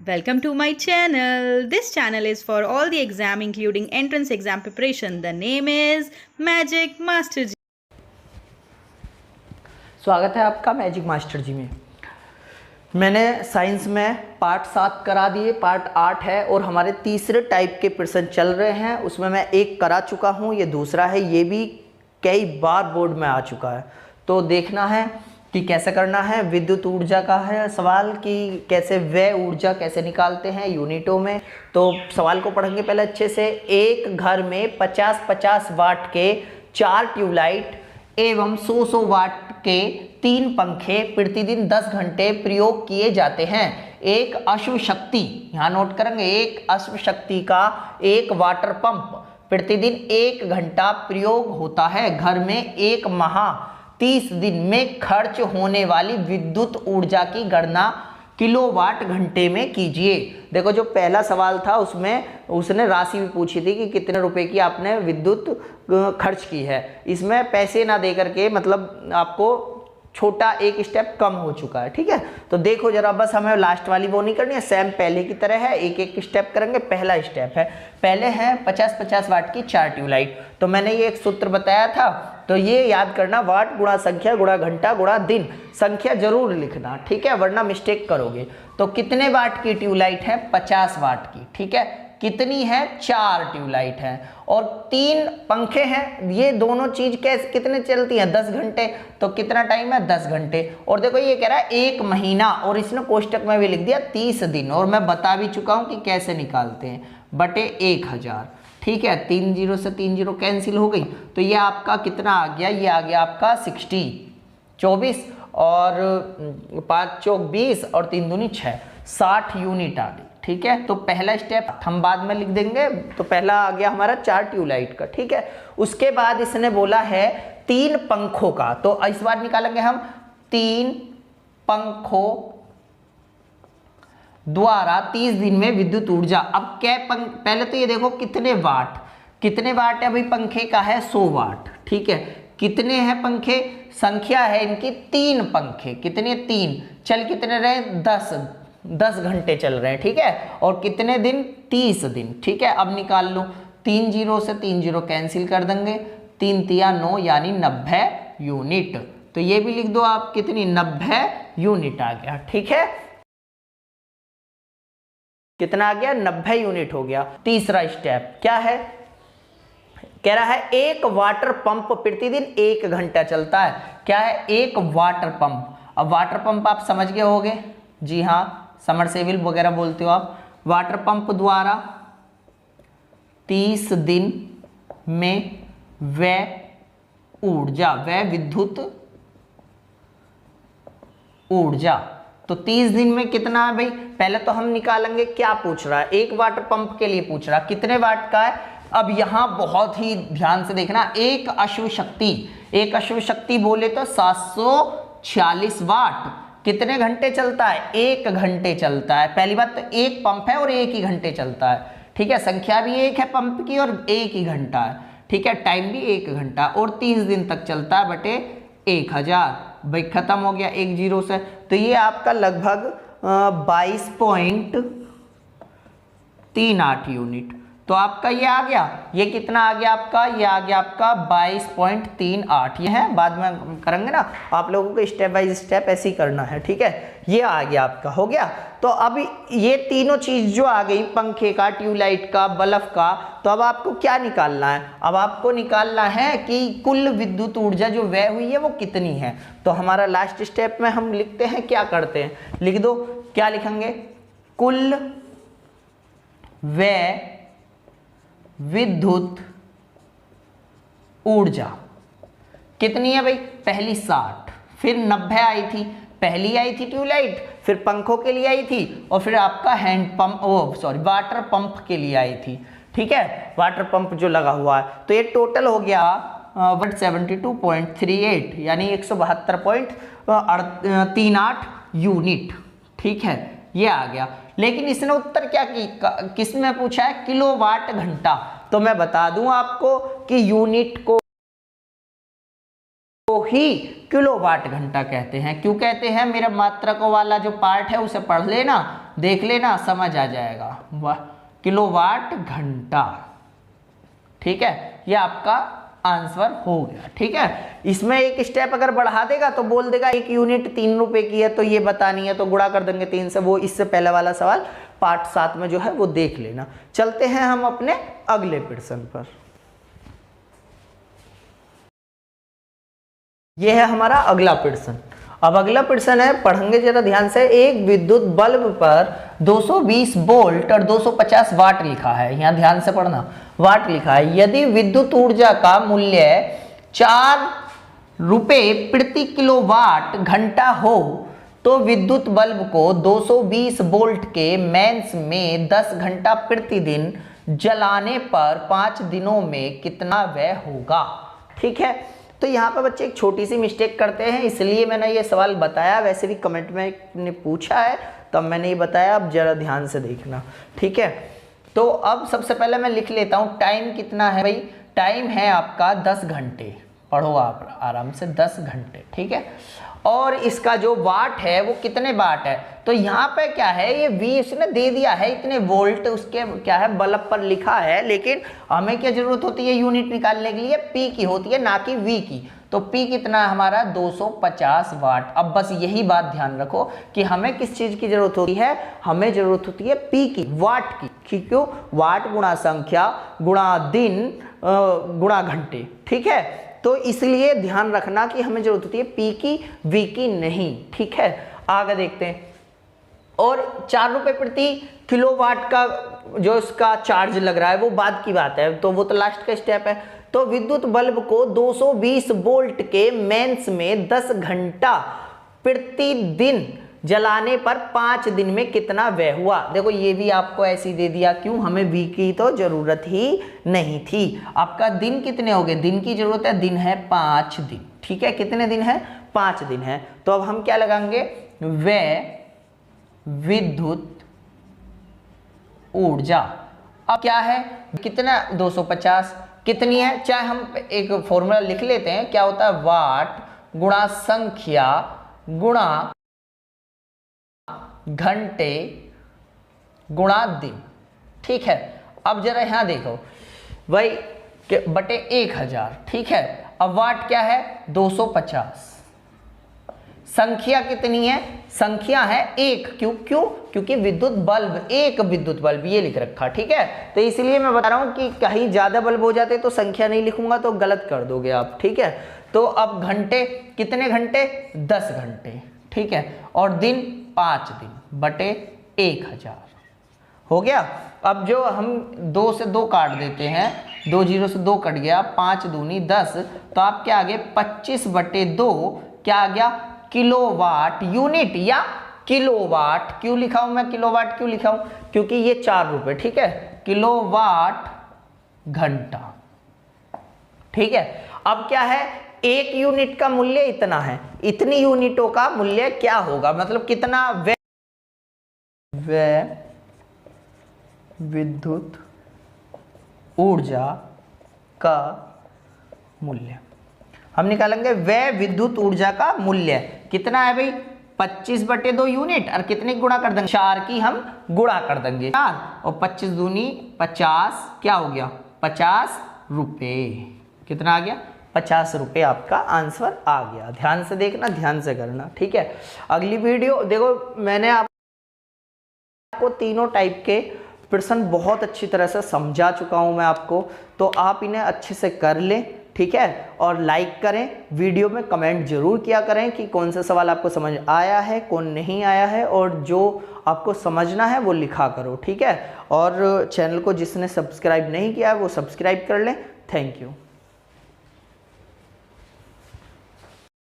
Welcome to my channel. This channel is for all the exam including entrance exam preparation. The name is Magic Master G. स्वागत है आपका magic master जी में। मैंने science में part 7 करा दिए, part 8 है और हमारे तीसरे टाइप के प्रश्न चल रहे हैं। उसमें मैं एक करा चुका हूँ, ये दूसरा है, ये भी कई बार बोर्ड में आ चुका है। तो देखना है कि कैसे करना है। विद्युत ऊर्जा का है सवाल कि कैसे व्यय ऊर्जा कैसे निकालते हैं यूनिटों में। तो सवाल को पढ़ेंगे पहले अच्छे से। एक घर में 50-50 वाट के 4 ट्यूबलाइट एवं 100-100 वाट के 3 पंखे प्रतिदिन 10 घंटे प्रयोग किए जाते हैं। एक अश्व शक्ति, यहाँ नोट करेंगे, एक अश्व शक्ति का एक वाटर पंप प्रतिदिन 1 घंटा प्रयोग होता है। घर में एक माह 30 दिन में खर्च होने वाली विद्युत ऊर्जा की गणना किलोवाट घंटे में कीजिए। देखो जो पहला सवाल था उसमें उसने राशि भी पूछी थी कि कितने रुपए की आपने विद्युत खर्च की है। इसमें पैसे ना दे करके मतलब आपको छोटा एक स्टेप कम हो चुका है। ठीक है, तो देखो जरा, बस हमें लास्ट वाली वो नहीं करनी है, सेम पहले की तरह है, एक एक स्टेप करेंगे। पहला स्टेप है, पहले है 50-50 वाट की 4 ट्यूबलाइट। तो मैंने ये एक सूत्र बताया था, तो ये याद करना, वाट गुणा संख्या गुणा घंटा गुणा दिन। संख्या जरूर लिखना, ठीक है, वरना मिस्टेक करोगे। तो कितने वाट की ट्यूबलाइट है? 50 वाट की। ठीक है, कितनी है? 4 ट्यूबलाइट है और 3 पंखे हैं। ये दोनों चीज कैसे कितने चलती हैं? 10 घंटे। तो कितना टाइम है? 10 घंटे। और देखो ये कह रहा है 1 महीना, और इसने कोष्टक में भी लिख दिया 30 दिन। और मैं बता भी चुका हूं कि कैसे निकालते हैं, बटे 1000। ठीक है, 3 0 से 3 0 कैंसिल हो गई। तो ये आपका कितना आ गया? ये आ गया आपका 24 और 5 चौक 20 और 3 दूनी 6, 60 यूनिट आ गई। ठीक है, तो पहला स्टेप हम बाद में लिख देंगे। तो पहला आ गया हमारा 4 ट्यूबलाइट का। ठीक है, उसके बाद इसने बोला है 3 पंखों का। तो इस बार निकालेंगे हम 3 पंखों द्वारा 30 दिन में विद्युत ऊर्जा। अब क्या पहले तो ये देखो कितने वाट है भाई? पंखे का है 100 वाट। ठीक है, कितने हैं पंखे? संख्या है इनकी 3 पंखे। कितने? 3। चल कितने रहे? 10 घंटे चल रहे हैं। ठीक है, और कितने दिन? 30 दिन। ठीक है, अब निकाल लो। 3 0 से 3 0 कैंसिल कर देंगे, 3 तिया 9 यानी 90 यूनिट। तो ये भी लिख दो आप, कितनी? 90 यूनिट आ गया। ठीक है, कितना आ गया? 90 यूनिट हो गया। तीसरा स्टेप क्या है? कह रहा है एक वाटर पंप प्रतिदिन 1 घंटा चलता है। क्या है? एक वाटर पंप। अब वाटर पंप आप समझ गए होंगे, जी हाँ, समरसेबिल वगैरह बोलते हो आप। वाटर पंप द्वारा 30 दिन में व्यय ऊर्जा, व्यय विद्युत ऊर्जा। तो 30 दिन में कितना है भाई? पहले तो हम निकालेंगे, क्या पूछ रहा है? एक वाटर पंप के लिए पूछ रहा है, कितने वाट का है? अब यहां बहुत ही ध्यान से देखना, एक अश्व शक्ति बोले तो 746 वाट। कितने घंटे चलता है? 1 घंटे चलता है। पहली बात तो एक पंप है और 1 ही घंटे चलता है। ठीक है, संख्या भी 1 है पंप की और 1 ही घंटा है। ठीक है, टाइम भी 1 घंटा और 30 दिन तक चलता है, बटे 1000। भाई खत्म हो गया 1 0 से। तो ये आपका लगभग 22.38 यूनिट। तो आपका ये आ गया, ये कितना आ गया आपका? ये आ गया आपका 22.38। ये है, बाद में करेंगे ना, आप लोगों को स्टेप बाय स्टेप ऐसे ही करना है। ठीक है, ये आ गया आपका, हो गया। तो अब ये तीनों चीज जो आ गई, पंखे का, ट्यूबलाइट का, बल्ब का, तो अब आपको क्या निकालना है? अब आपको निकालना है कि कुल विद्युत ऊर्जा जो व्यय हुई है वो कितनी है। तो हमारा लास्ट स्टेप में हम लिखते हैं, क्या करते हैं, लिख दो। क्या लिखेंगे? कुल व्यय विद्युत ऊर्जा कितनी है भाई? पहली 60, फिर 90 आई थी, पहली आई थी ट्यूबलाइट, फिर पंखों के लिए आई थी, और फिर आपका हैंड पंप, वाटर पंप के लिए आई थी। ठीक है, वाटर पंप जो लगा हुआ है। तो ये टोटल हो गया 172.38 यानी 172.38 यूनिट। ठीक है, ये आ गया। लेकिन इसने उत्तर क्या किस में पूछा है? किलोवाट घंटा। तो मैं बता दूं आपको कि यूनिट को ही किलोवाट घंटा कहते हैं। क्यों कहते हैं? मेरा मात्रकों वाला जो पार्ट है उसे पढ़ लेना, देख लेना, समझ आ जाएगा। किलोवाट घंटा, ठीक है, ये आपका आंसर हो गया। ठीक है, इसमें एक स्टेप अगर बढ़ा देगा तो बोल देगा 1 यूनिट 3 रुपए की है, तो ये बतानी है तो गुणा कर देंगे 3 से। वो इससे पहले वाला सवाल पार्ट 7 में जो है वो देख लेना। चलते हैं हम अपने अगले प्रश्न पर। यह है हमारा अगला प्रश्न। अब अगला प्रश्न है, पढ़ेंगे जरा ध्यान से। एक विद्युत बल्ब पर 220 वोल्ट और 250 वाट लिखा है। यहाँ ध्यान से पढ़ना, वाट लिखा है। यदि विद्युत ऊर्जा का मूल्य 4 रुपए प्रति किलोवाट घंटा हो तो विद्युत बल्ब को 220 वोल्ट के मेंस में 10 घंटा प्रतिदिन जलाने पर 5 दिनों में कितना व्यय होगा। ठीक है, तो यहाँ पर बच्चे एक छोटी सी मिस्टेक करते हैं, इसलिए मैंने ये सवाल बताया। वैसे भी कमेंट में ने पूछा है तब मैंने ये बताया, अब जरा ध्यान से देखना। ठीक है, तो अब सबसे पहले मैं लिख लेता हूँ टाइम कितना है भाई। टाइम है आपका 10 घंटे, पढ़ो आप आराम से, 10 घंटे। ठीक है, और इसका जो वाट है वो कितने वाट है, तो यहाँ पे क्या है, ये V उसने दे दिया है, इतने वोल्ट उसके क्या है बल्ब पर लिखा है। लेकिन हमें क्या जरूरत होती है यूनिट निकालने के लिए, P की होती है, ना कि V की। तो P कितना है हमारा 250 वाट। अब बस यही बात ध्यान रखो कि हमें किस चीज की जरूरत होती है, हमें जरूरत होती है P की, वाट की। क्यों? वाट गुणा संख्या गुणा दिन गुणा घंटे। ठीक है, तो इसलिए ध्यान रखना कि हमें जरूरत होती है P की, V की नहीं। ठीक है, आगे देखते हैं। और 4 रुपए प्रति किलोवाट का जो इसका चार्ज लग रहा है वो बाद की बात है, तो वो तो लास्ट का स्टेप है। तो विद्युत बल्ब को 220 वोल्ट के मेंस में 10 घंटा प्रतिदिन जलाने पर 5 दिन में कितना व्यय हुआ। देखो ये भी आपको ऐसी दे दिया, क्यों? हमें V की तो जरूरत ही नहीं थी। आपका दिन कितने हो गए? दिन की जरूरत है, दिन है 5 दिन। ठीक है, कितने दिन है? 5 दिन है। तो अब हम क्या लगाएंगे? व्यय विद्युत ऊर्जा। अब क्या है, कितना? 250 कितनी है? चाहे हम एक फॉर्मूला लिख लेते हैं, क्या होता है, वाट गुणा संख्या गुणा घंटे गुणा दिन। ठीक है, अब जरा यहां देखो भाई, बटे 1000। ठीक है, अब वाट क्या है? 250। संख्या कितनी है? संख्या है 1। क्यों? क्योंकि विद्युत बल्ब, एक विद्युत बल्ब ये लिख रखा। ठीक है, तो इसलिए मैं बता रहा हूं कि कहीं ज्यादा बल्ब हो जाते तो संख्या नहीं लिखूंगा तो गलत कर दोगे आप। ठीक है, तो अब घंटे कितने घंटे? 10 घंटे। ठीक है, और दिन 5 दिन बटे 1000 हो गया। अब जो हम 2 से 2 काट देते हैं, 2 0 से 2 कट गया, 5 दूनी 10, तो आप क्या आ गए? 25 बटे 2 क्या आ गया? किलोवाट यूनिट या किलोवाट। क्यों लिखा हूं मैं किलोवाट? क्यों लिखा हूं? क्योंकि ये 4 रुपए। ठीक है, किलोवाट घंटा। ठीक है, अब क्या है, 1 यूनिट का मूल्य इतना है, इतनी यूनिटों का मूल्य क्या होगा, मतलब कितना व्यय विद्युत ऊर्जा का मूल्य। हम निकालेंगे व्यय विद्युत ऊर्जा का मूल्य कितना है भाई? 25 बटे 2 यूनिट, और कितने गुणा कर देंगे? 4 की हम गुणा कर देंगे, 4 और 25 दूनी 50, क्या हो गया? 50 रुपए। कितना आ गया? 50 रुपए आपका आंसर आ गया। ध्यान से देखना, ध्यान से करना। ठीक है, अगली वीडियो देखो, मैंने आपको तीनों टाइप के प्रश्न बहुत अच्छी तरह से समझा चुका हूं मैं आपको, तो आप इन्हें अच्छे से कर लें। ठीक है, और लाइक करें, वीडियो में कमेंट जरूर किया करें कि कौन सा सवाल आपको समझ आया है, कौन नहीं आया है, और जो आपको समझना है वो लिखा करो। ठीक है, और चैनल को जिसने सब्सक्राइब नहीं किया है वो सब्सक्राइब कर लें। Thank you.